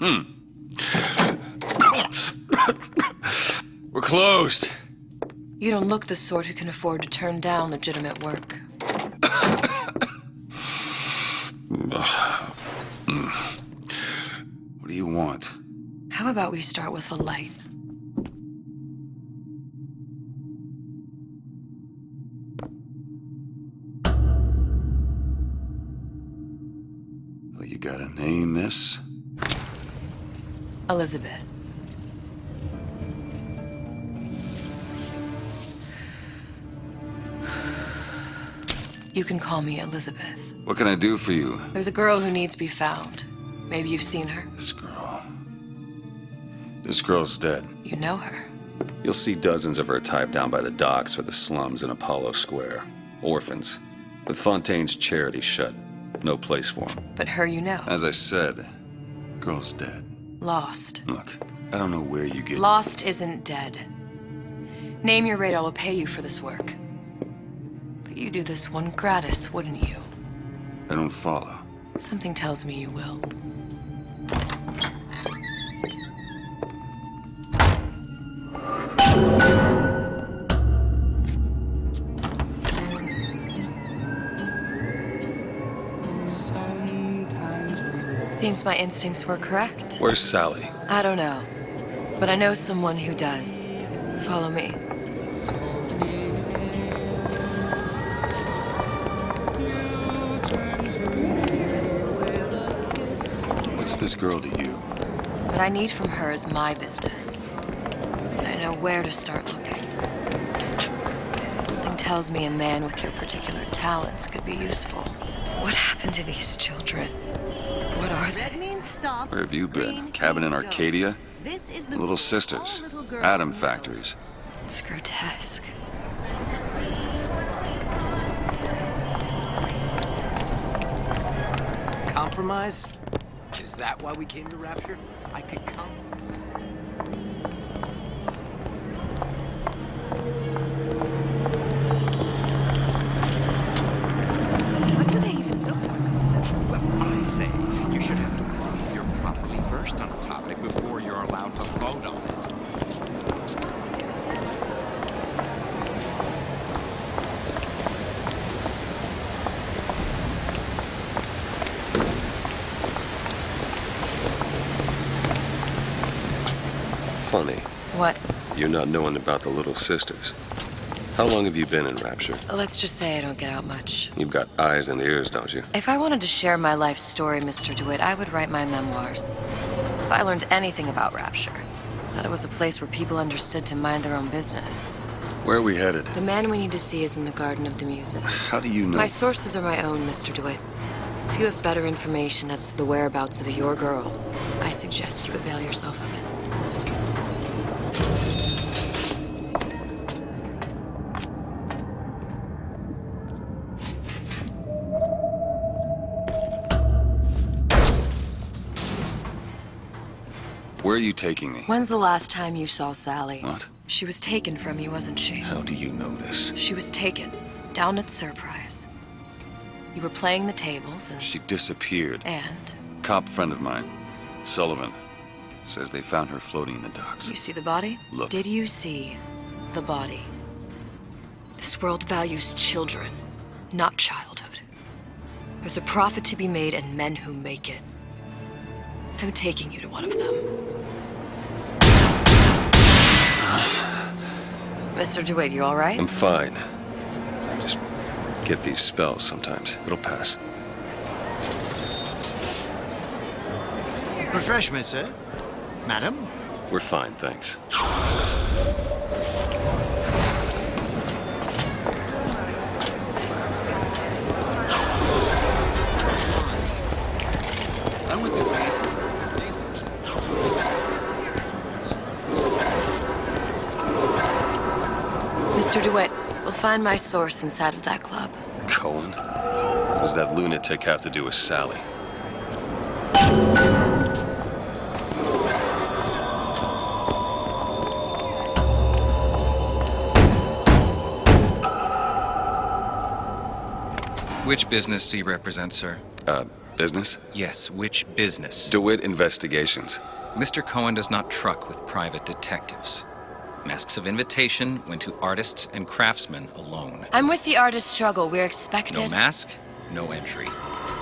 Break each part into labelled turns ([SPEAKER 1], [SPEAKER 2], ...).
[SPEAKER 1] We're closed.
[SPEAKER 2] You don't look the sort who can afford to turn down legitimate work.
[SPEAKER 1] What do you want?
[SPEAKER 2] How about we start with a light?
[SPEAKER 1] Well, you got a name, miss?
[SPEAKER 2] Elizabeth. You can call me Elizabeth.
[SPEAKER 1] What can I do for you?
[SPEAKER 2] There's a girl who needs to be found. Maybe you've seen her.
[SPEAKER 1] This girl. This girl's dead.
[SPEAKER 2] You know her.
[SPEAKER 3] You'll see dozens of her type down by the docks or the slums in Apollo Square. Orphans. With Fontaine's charity shut. No place for them.
[SPEAKER 2] But her you know.
[SPEAKER 1] As I said, girl's dead.
[SPEAKER 2] Lost.
[SPEAKER 1] Look, I don't know where you get...
[SPEAKER 2] Lost isn't dead. Name your rate, I will pay you for this work. But you'd do this one gratis, wouldn't you?
[SPEAKER 1] I don't follow.
[SPEAKER 2] Something tells me you will. Seems my instincts were correct.
[SPEAKER 1] Where's Sally?
[SPEAKER 2] I don't know, but I know someone who does. Follow me.
[SPEAKER 1] What's this girl to you?
[SPEAKER 2] What I need from her is my business. And I know where to start looking. Something tells me a man with your particular talents could be useful. What happened to these children? What are they?
[SPEAKER 1] Where have you been? Cabin in Arcadia? Little sisters. Atom factories.
[SPEAKER 2] It's grotesque.
[SPEAKER 4] Compromise? Is that why we came to Rapture? I could come. What do they even look like? Well, I say, you should have to prove you're properly versed on a topic before you're allowed to vote on it.
[SPEAKER 3] Funny.
[SPEAKER 2] What?
[SPEAKER 3] You're not knowing about the Little Sisters. How long have you been in Rapture?
[SPEAKER 2] Let's just say I don't get out much.
[SPEAKER 3] You've got eyes and ears, don't you?
[SPEAKER 2] If I wanted to share my life story, Mr. Dewitt, I would write my memoirs. If I learned anything about Rapture, I thought it was a place where people understood to mind their own business.
[SPEAKER 1] Where are we headed?
[SPEAKER 2] The man we need to see is in the Garden of the Muses.
[SPEAKER 1] How do you know?
[SPEAKER 2] My sources are my own, Mr. Dewitt. If you have better information as to the whereabouts of your girl, I suggest you avail yourself of it.
[SPEAKER 1] Where are you taking me?
[SPEAKER 2] When's the last time you saw Sally?
[SPEAKER 1] What?
[SPEAKER 2] She was taken from you, wasn't she?
[SPEAKER 1] How do you know this?
[SPEAKER 2] She was taken, down at Surprise. You were playing the tables and...
[SPEAKER 1] She disappeared.
[SPEAKER 2] And?
[SPEAKER 1] Cop friend of mine, Sullivan, says they found her floating in the docks.
[SPEAKER 2] You see the body?
[SPEAKER 1] Look.
[SPEAKER 2] Did you see the body? This world values children, not childhood. There's a profit to be made and men who make it. I'm taking you to one of them. Mr. Dewitt, you all right?
[SPEAKER 3] I'm fine. Just get these spells sometimes. It'll pass.
[SPEAKER 5] Refreshment, sir? Madam?
[SPEAKER 3] We're fine, thanks.
[SPEAKER 4] I went through basic. Decent.
[SPEAKER 2] Mr. Dewitt, we'll find my source inside of that club.
[SPEAKER 3] Cohen? What does that lunatic have to do with Sally?
[SPEAKER 6] Which business do you represent, sir?
[SPEAKER 1] Business?
[SPEAKER 4] Yes, which business?
[SPEAKER 1] Dewitt Investigations.
[SPEAKER 4] Mr. Cohen does not truck with private detectives. Masks of invitation went to artists and craftsmen alone.
[SPEAKER 2] I'm with the artist struggle. We're expected.
[SPEAKER 4] No mask, no entry.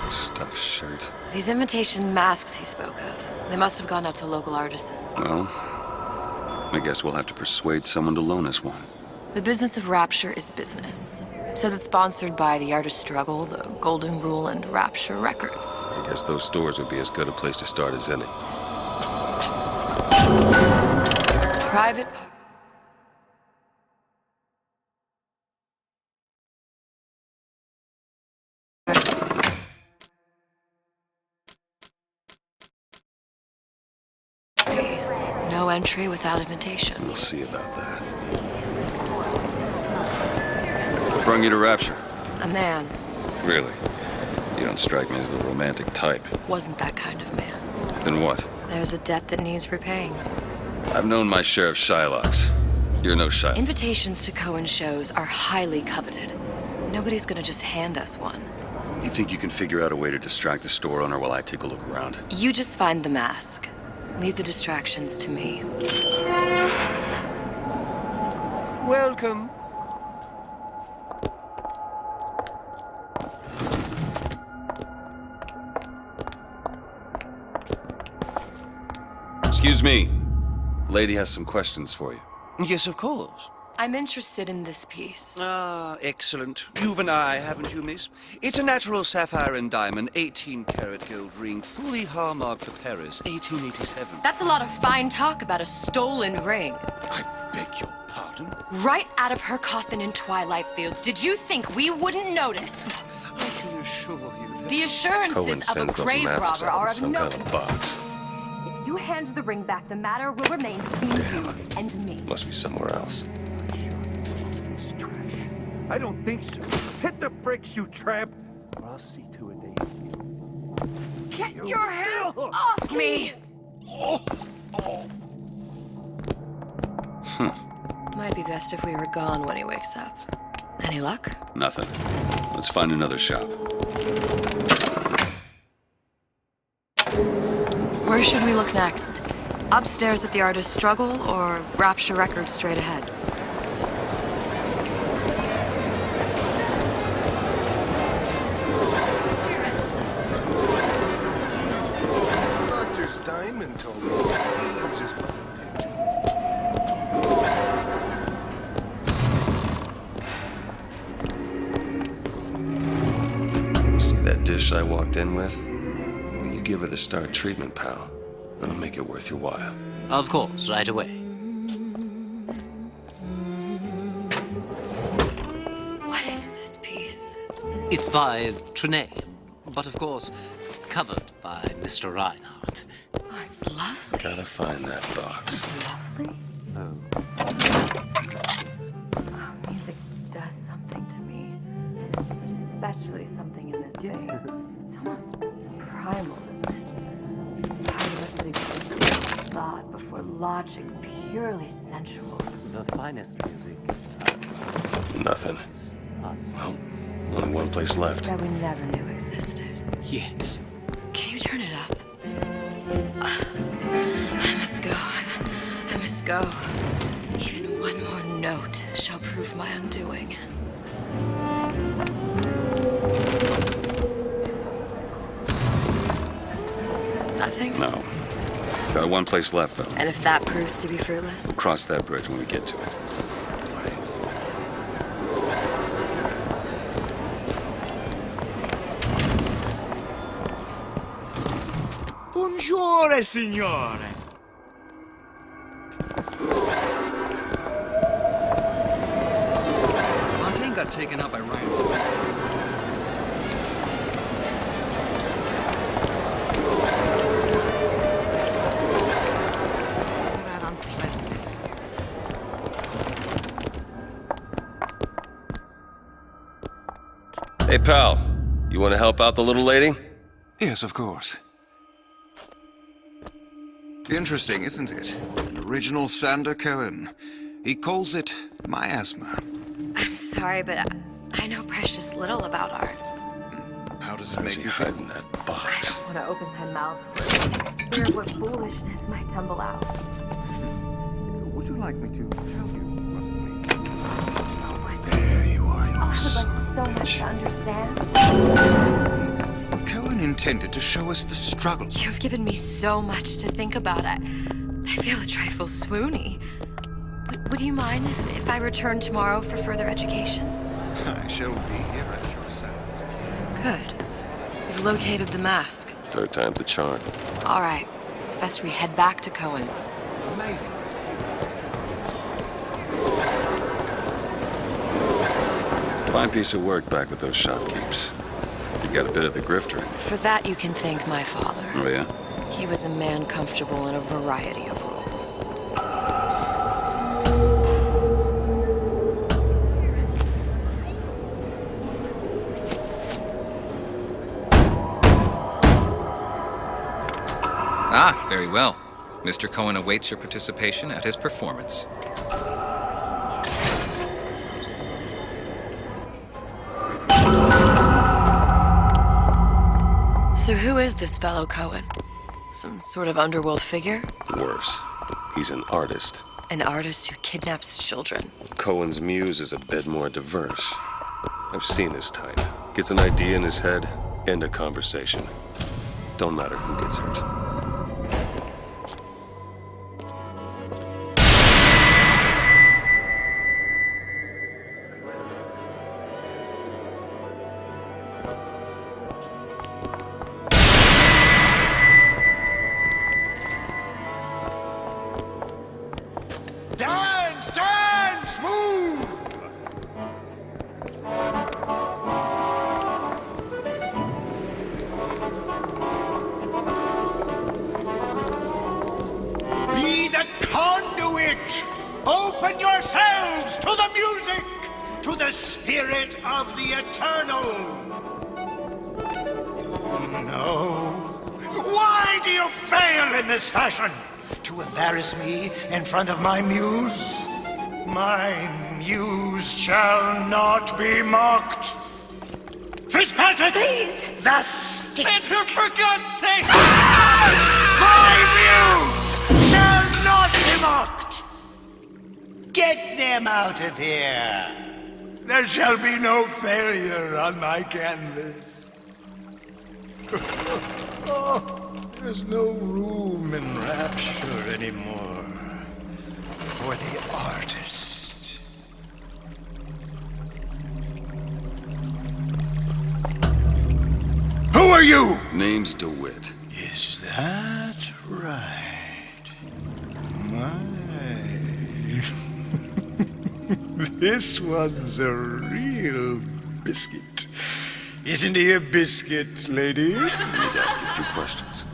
[SPEAKER 1] Stuffed shirt.
[SPEAKER 2] These imitation masks he spoke of. They must have gone out to local artisans.
[SPEAKER 1] Well, I guess we'll have to persuade someone to loan us one.
[SPEAKER 2] The business of Rapture is business. Says it's sponsored by the artist struggle, the Golden Rule, and Rapture Records.
[SPEAKER 1] I guess those stores would be as good a place to start as any.
[SPEAKER 2] Private. No entry without invitation.
[SPEAKER 1] We'll see about that. What brung you to Rapture?
[SPEAKER 2] A man.
[SPEAKER 1] Really? You don't strike me as the romantic type.
[SPEAKER 2] Wasn't that kind of man.
[SPEAKER 1] Then what?
[SPEAKER 2] There's a debt that needs repaying.
[SPEAKER 1] I've known my share of Shylocks. You're no Shylock.
[SPEAKER 2] Invitations to Cohen shows are highly coveted. Nobody's gonna just hand us one.
[SPEAKER 1] You think you can figure out a way to distract the store owner while I take a look around?
[SPEAKER 2] You just find the mask. Leave the distractions to me.
[SPEAKER 5] Welcome.
[SPEAKER 1] Excuse me. The lady has some questions for you.
[SPEAKER 5] Yes, of course.
[SPEAKER 2] I'm interested in this piece.
[SPEAKER 5] Ah, excellent. You've an eye, haven't you, miss? It's a natural sapphire and diamond, 18-karat gold ring, fully hallmarked for Paris, 1887.
[SPEAKER 2] That's a lot of fine talk about a stolen ring.
[SPEAKER 5] I beg your pardon?
[SPEAKER 2] Right out of her coffin in Twilight Fields. Did you think we wouldn't notice?
[SPEAKER 5] I can assure you that...
[SPEAKER 2] The
[SPEAKER 1] Cohen
[SPEAKER 2] assurances of a
[SPEAKER 1] sends those
[SPEAKER 2] grave
[SPEAKER 1] masks
[SPEAKER 2] robber
[SPEAKER 1] out
[SPEAKER 2] are
[SPEAKER 1] in
[SPEAKER 2] of
[SPEAKER 1] some
[SPEAKER 2] no...
[SPEAKER 1] kind of box.
[SPEAKER 2] If you hand the ring back, the matter will remain between you and me.
[SPEAKER 1] Must be somewhere else.
[SPEAKER 6] I don't think so. Hit the bricks, you tramp! Or I'll see to it they...
[SPEAKER 2] Get your hands off me! Might be best if we were gone when he wakes up. Any luck?
[SPEAKER 1] Nothing. Let's find another shop.
[SPEAKER 2] Where should we look next? Upstairs at the artist struggle or Rapture Records straight ahead?
[SPEAKER 7] Dr. Steinman told me he was just buying pictures.
[SPEAKER 1] You see that dish I walked in with? Will you give her the star treatment, pal? That'll make it worth your while.
[SPEAKER 8] Of course, right away.
[SPEAKER 2] What is this piece?
[SPEAKER 8] It's by Trenet, but of course, covered by Mr. Reinhardt.
[SPEAKER 2] Oh, it's lovely.
[SPEAKER 1] Gotta find that box.
[SPEAKER 2] Oh, music does something to me. Especially something in this phase. It's almost primal, isn't it? Part of us that exists in thought before logic, purely sensual.
[SPEAKER 8] The finest music.
[SPEAKER 1] Nothing.
[SPEAKER 8] Us.
[SPEAKER 1] Well, only one place left.
[SPEAKER 2] That we never knew existed.
[SPEAKER 8] Yes.
[SPEAKER 2] Can you turn it up? I must go. I must go. Even one more note shall prove my undoing. Nothing?
[SPEAKER 1] No. Got one place left, though.
[SPEAKER 2] And if that proves to be fruitless?
[SPEAKER 1] Cross that bridge when we get to it.
[SPEAKER 5] Buongiorno, signore. Fontaine got taken out by riots. That unpleasantness.
[SPEAKER 1] Hey, pal. You want to help out the little lady?
[SPEAKER 4] Yes, of course. Interesting, isn't it? An original Sander Cohen. He calls it miasma.
[SPEAKER 2] I'm sorry, but I know precious little about art.
[SPEAKER 4] How does it
[SPEAKER 3] How
[SPEAKER 4] make
[SPEAKER 3] does he
[SPEAKER 4] you
[SPEAKER 3] hide
[SPEAKER 4] feel?
[SPEAKER 3] in that
[SPEAKER 9] I
[SPEAKER 3] box?
[SPEAKER 9] don't want to open my mouth. Fear of what foolishness might tumble out.
[SPEAKER 6] Would you like me to tell you what
[SPEAKER 9] Oh my God.
[SPEAKER 7] There you are, you
[SPEAKER 9] Oh, I would
[SPEAKER 7] son
[SPEAKER 9] like
[SPEAKER 7] of
[SPEAKER 9] so
[SPEAKER 7] a
[SPEAKER 9] much to
[SPEAKER 7] bitch.
[SPEAKER 9] understand.
[SPEAKER 4] Cohen intended to show us the struggle.
[SPEAKER 2] You've given me so much to think about. I feel a trifle swoony. Would you mind if I return tomorrow for further education?
[SPEAKER 4] I shall be here at your service.
[SPEAKER 2] Good. You've located the mask.
[SPEAKER 3] Third time's the charm.
[SPEAKER 2] All right. It's best we head back to Cohen's.
[SPEAKER 4] Amazing.
[SPEAKER 3] Fine piece of work back with those shopkeepers. You got a bit of the grifter in you.
[SPEAKER 2] For that, you can thank my father.
[SPEAKER 3] Oh, yeah?
[SPEAKER 2] He was a man comfortable in a variety of roles.
[SPEAKER 10] Ah, very well. Mr. Cohen awaits your participation at his performance.
[SPEAKER 2] So who is this fellow Cohen? Some sort of underworld figure?
[SPEAKER 3] Worse. He's an artist.
[SPEAKER 2] An artist who kidnaps children.
[SPEAKER 3] Cohen's muse is a bit more diverse. I've seen his type. Gets an idea in his head, end a conversation. Don't matter who gets hurt.
[SPEAKER 4] Dance, dance, move! Be the conduit! Open yourselves to the music, to the spirit of the eternal! No. Why do you fail in this fashion? To embarrass me in front of my muse? My muse shall not be mocked. Fitzpatrick! Please! The stick! Sander, for God's sake! My muse shall not be mocked! Get them out of here! There shall be no failure on my canvas. There's no room in Rapture anymore for the artist. Who are you?
[SPEAKER 3] Name's Dewitt.
[SPEAKER 4] Is that right? My. This one's a real biscuit. Isn't he a biscuit, ladies?
[SPEAKER 3] Need to ask you a few questions.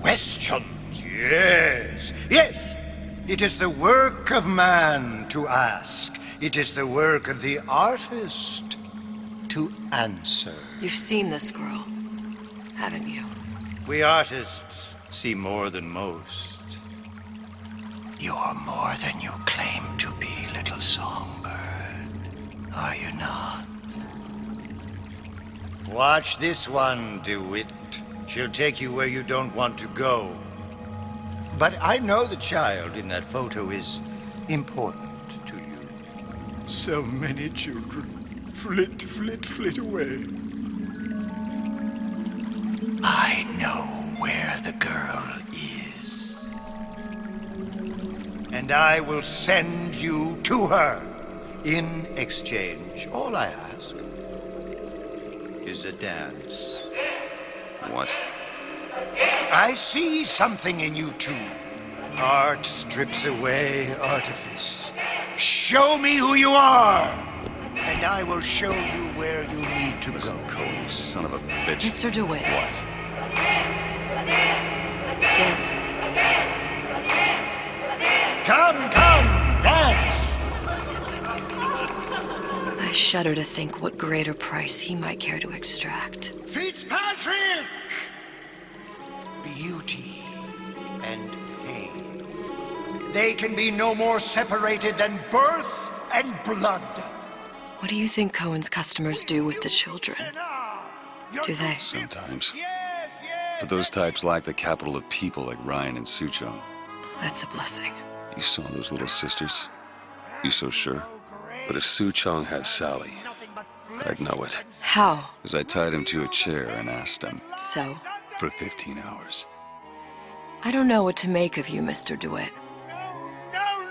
[SPEAKER 4] Questions, yes. Yes, it is the work of man to ask. It is the work of the artist to answer.
[SPEAKER 2] You've seen this girl, haven't you?
[SPEAKER 4] We artists see more than most. You are more than you claim to be, little songbird. Are you not? Watch this one, Dewitt. She'll take you where you don't want to go. But I know the child in that photo is important to you. So many children flit, flit, flit away. I know where the girl is. And I will send you to her. In exchange, all I ask is a dance.
[SPEAKER 3] What?
[SPEAKER 4] I see something in you two. Art strips away artifice. Show me who you are, and I will show you where you need to
[SPEAKER 3] Listen,
[SPEAKER 4] go.
[SPEAKER 3] Cohen, son of a bitch.
[SPEAKER 2] Mr. Dewitt.
[SPEAKER 3] What?
[SPEAKER 2] Dance with me.
[SPEAKER 4] Come, dance!
[SPEAKER 2] I shudder to think what greater price he might care to extract.
[SPEAKER 4] Fitzpatrick! Beauty and pain. They can be no more separated than birth and blood.
[SPEAKER 2] What do you think Cohen's customers do with the children? Do they?
[SPEAKER 1] Sometimes. But those types lack the capital of people like Ryan and Suchong.
[SPEAKER 2] That's a blessing.
[SPEAKER 1] You saw those little sisters? You so sure?
[SPEAKER 3] But if Suchong had Sally, I'd know it.
[SPEAKER 2] How?
[SPEAKER 1] As I tied him to a chair and asked him.
[SPEAKER 2] So?
[SPEAKER 1] For 15 hours.
[SPEAKER 2] I don't know what to make of you, Mr. Dewitt.
[SPEAKER 4] No!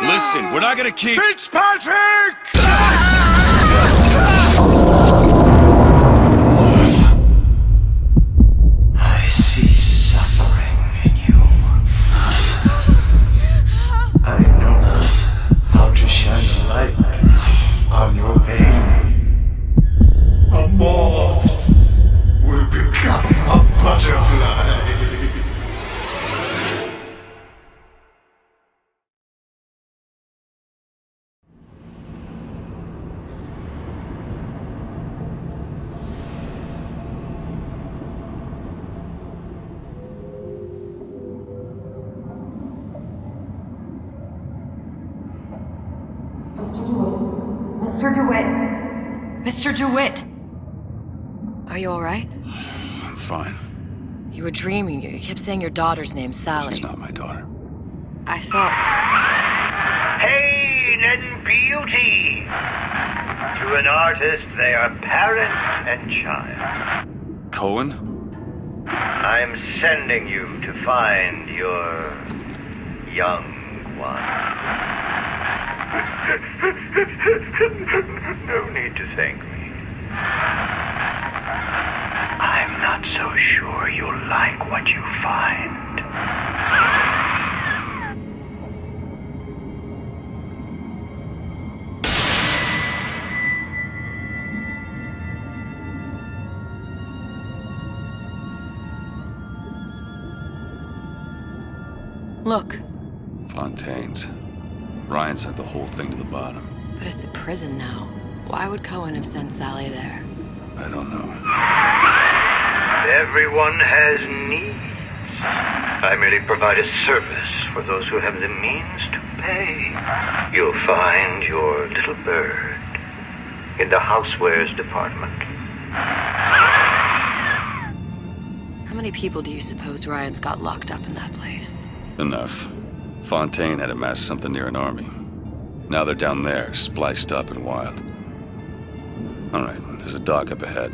[SPEAKER 1] Listen, we're not gonna keep...
[SPEAKER 4] Fitzpatrick! I see suffering in you. I know how to shine a light on your pain. A moth will become a butterfly.
[SPEAKER 9] Mr. DeWitt!
[SPEAKER 2] Mr. DeWitt! Are you alright?
[SPEAKER 1] I'm fine.
[SPEAKER 2] You were dreaming. You kept saying your daughter's name, Sally.
[SPEAKER 1] She's not my daughter.
[SPEAKER 2] I thought...
[SPEAKER 6] Pain and beauty! To an artist, they are parent and child.
[SPEAKER 1] Cohen?
[SPEAKER 6] I'm sending you to find your young one. No need to thank me. I'm not so sure you'll like what you find.
[SPEAKER 2] Look.
[SPEAKER 1] Fontaine's. Ryan sent the whole thing to the bottom.
[SPEAKER 2] But it's a prison now. Why would Cohen have sent Sally there?
[SPEAKER 1] I don't know.
[SPEAKER 6] Everyone has needs. I merely provide a service for those who have the means to pay. You'll find your little bird in the housewares department.
[SPEAKER 2] How many people do you suppose Ryan's got locked up in that place?
[SPEAKER 1] Enough. Fontaine had amassed something near an army. Now they're down there, spliced up and wild. All right, there's a dock up ahead.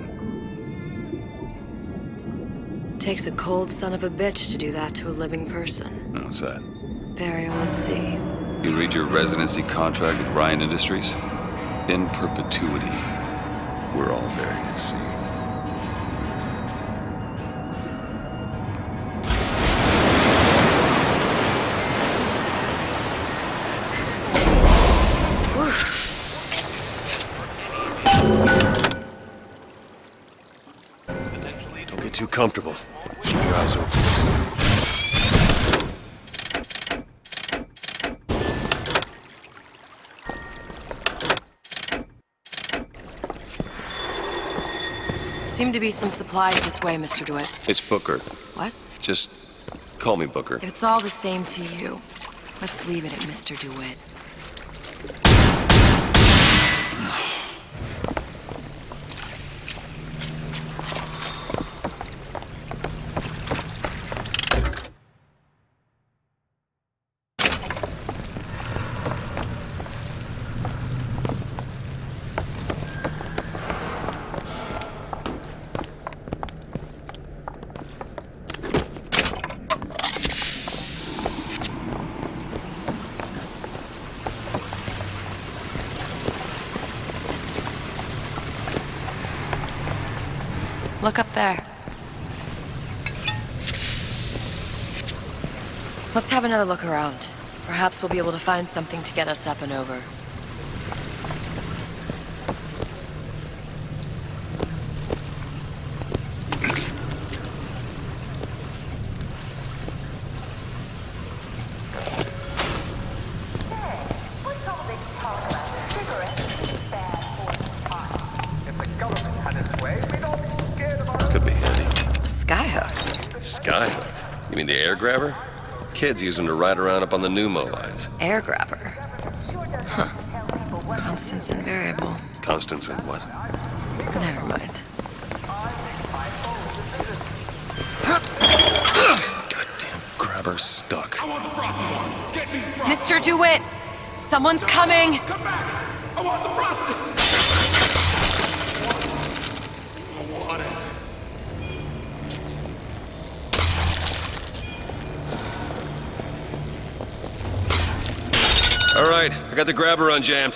[SPEAKER 2] Takes a cold son of a bitch to do that to a living person.
[SPEAKER 1] What's that?
[SPEAKER 2] Burial at sea.
[SPEAKER 1] You read your residency contract with Ryan Industries? In perpetuity, we're all buried at sea.
[SPEAKER 3] Don't get too comfortable. Keep your eyes open.
[SPEAKER 2] Seem to be some supplies this way, Mr. DeWitt.
[SPEAKER 3] It's Booker.
[SPEAKER 2] What?
[SPEAKER 3] Just call me Booker.
[SPEAKER 2] If it's all the same to you, let's leave it at Mr. DeWitt. Look up there. Let's have another look around. Perhaps we'll be able to find something to get us up and over.
[SPEAKER 3] Could be handy.
[SPEAKER 2] A skyhook.
[SPEAKER 3] Skyhook? You mean the air grabber? Kids use them to ride around up on the pneumo lines.
[SPEAKER 2] Air grabber. Huh. Constants and variables.
[SPEAKER 3] Constants and what?
[SPEAKER 2] Never mind.
[SPEAKER 3] grabber stuck.
[SPEAKER 11] I want the frosted one. Get me frosted.
[SPEAKER 2] Mr. Dewitt! Someone's coming!
[SPEAKER 11] Come back! I want the frosted. I want it.
[SPEAKER 3] All right, I got the grabber unjammed.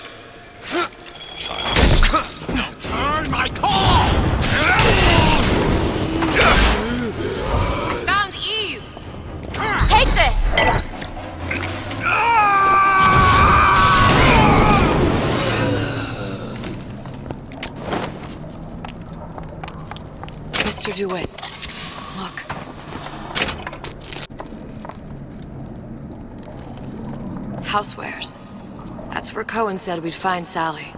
[SPEAKER 11] Turn my call!
[SPEAKER 2] I found Eve! Take this! Mr. Dewitt, look. Housewares. That's where Cohen said we'd find Sally.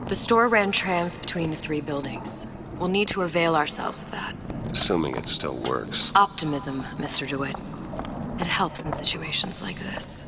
[SPEAKER 2] The store ran trams between the 3 buildings. We'll need to avail ourselves of that.
[SPEAKER 3] Assuming it still works.
[SPEAKER 2] Optimism, Mr. Dewitt. It helps in situations like this.